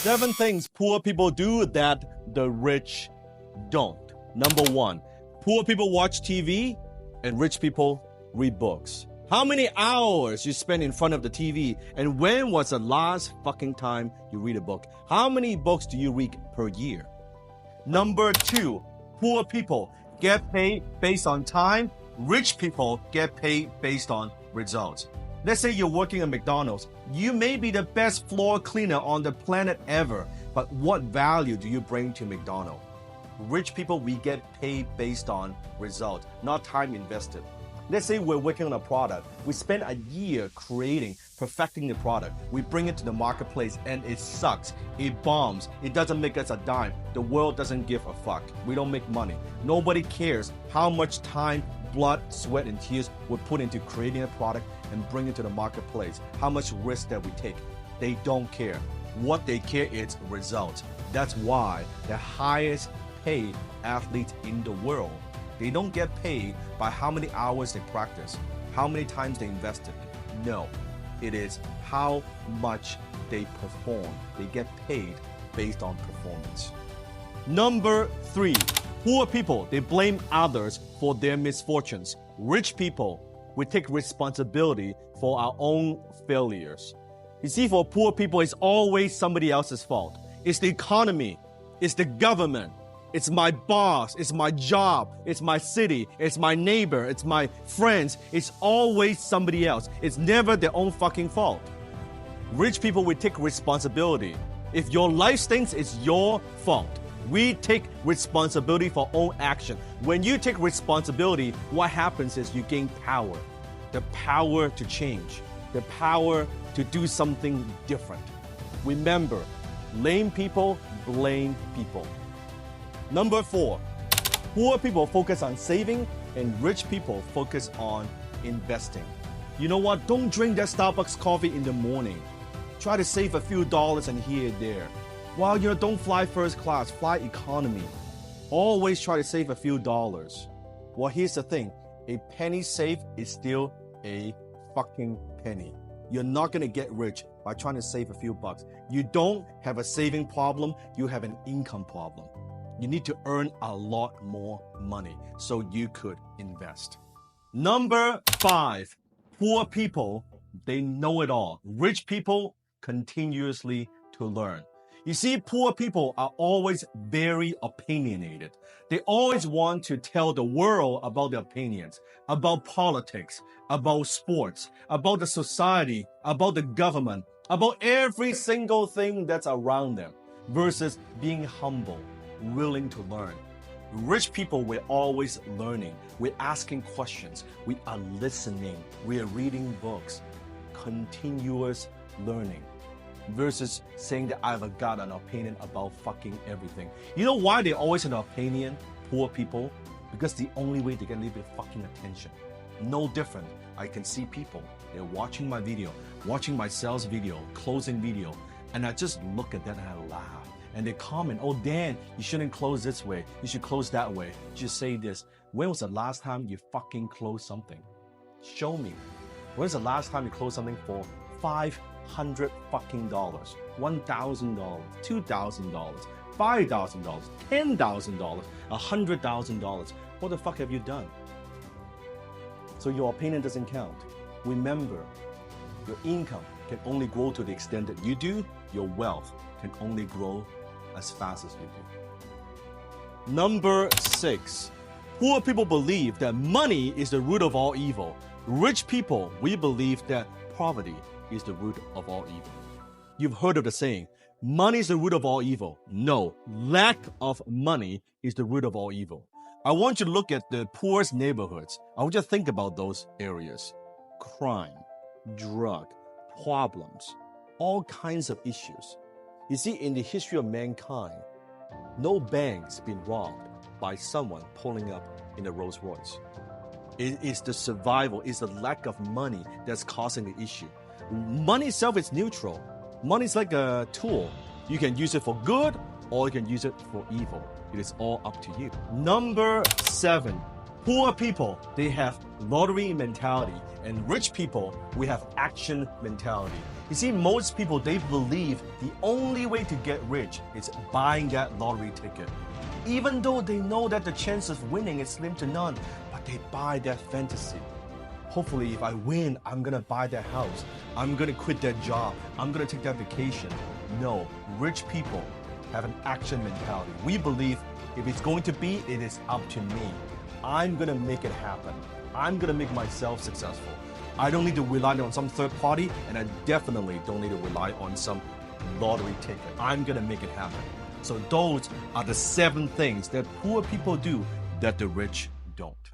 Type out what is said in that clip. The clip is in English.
7 things poor people do that the rich don't. Number 1, poor people watch TV and rich people read books. How many hours you spend in front of the TV, and when was the last fucking time you read a book? How many books do you read per year? Number 2, poor people get paid based on time. Rich people get paid based on results. Let's say you're working at McDonald's. You may be the best floor cleaner on the planet ever, but what value do you bring to McDonald's? Rich people, we get paid based on results, not time invested. Let's say we're working on a product. We spend a year creating, perfecting the product. We bring it to the marketplace and it sucks. It bombs. It doesn't make us a dime. The world doesn't give a fuck. We don't make money. Nobody cares how much time, blood, sweat, and tears we put into creating a product and bring it to the marketplace. How much risk that we take. They don't care. What they care is results. That's why the highest paid athletes in the world, they don't get paid by how many hours they practice, how many times they invested. No, it is how much they perform. They get paid based on performance. Number 3, poor people, they blame others for their misfortunes. Rich people, we take responsibility for our own failures. You see, for poor people, it's always somebody else's fault. It's the economy, it's the government, it's my boss, it's my job, it's my city, it's my neighbor, it's my friends. It's always somebody else. It's never their own fucking fault. Rich people, we take responsibility. If your life stinks, it's your fault. We take responsibility for our own action. When you take responsibility, what happens is you gain power. The power to change. The power to do something different. Remember, lame people blame people. Number 4, poor people focus on saving and rich people focus on investing. You know what? Don't drink that Starbucks coffee in the morning. Try to save a few dollars and here and there. Well, don't fly first class, fly economy. Always try to save a few dollars. Well, here's the thing. A penny saved is still a fucking penny. You're not gonna get rich by trying to save a few bucks. You don't have a saving problem, you have an income problem. You need to earn a lot more money so you could invest. Number 5, poor people, they know it all. Rich people continuously to learn. You see, poor people are always very opinionated. They always want to tell the world about their opinions, about politics, about sports, about the society, about the government, about every single thing that's around them, versus being humble, willing to learn. Rich people, we're always learning. We're asking questions. We are listening. We are reading books. Continuous learning. Versus saying that I've got an opinion about fucking everything. You know why they always have an opinion, poor people? Because the only way to get a little bit of fucking attention. No different. I can see people, they're watching my video, watching my sales video, closing video, and I just look at that and I laugh. And they comment, oh Dan, you shouldn't close this way, you should close that way. Just say this, when was the last time you fucking closed something? Show me. When's the last time you closed something for $500 fucking dollars, $1,000, $2,000, $5,000, $10,000, $100,000? What the fuck have you done? So your opinion doesn't count. Remember, your income can only grow to the extent that you do. Your wealth can only grow as fast as you do. Number 6, poor people believe that money is the root of all evil. Rich people, we believe that poverty is the root of all evil. You've heard of the saying, money is the root of all evil. No, lack of money is the root of all evil. I want you to look at the poorest neighborhoods. I want you to think about those areas. Crime, drug, problems, all kinds of issues. You see, in the history of mankind, no bank's been robbed by someone pulling up in a Rolls Royce. It is the survival, it's the lack of money that's causing the issue. Money itself is neutral. Money is like a tool. You can use it for good or you can use it for evil. It is all up to you. Number 7, Poor people, they have lottery mentality, and rich people, we have action mentality. You see, most people, they believe the only way to get rich is buying that lottery ticket. Even though they know that the chance of winning is slim to none, but they buy that fantasy. Hopefully, if I win, I'm gonna buy that house. I'm gonna quit that job. I'm gonna take that vacation. No, rich people have an action mentality. We believe if it's going to be, it is up to me. I'm gonna make it happen. I'm gonna make myself successful. I don't need to rely on some third party, and I definitely don't need to rely on some lottery ticket. I'm gonna make it happen. So those are the 7 things that poor people do that the rich don't.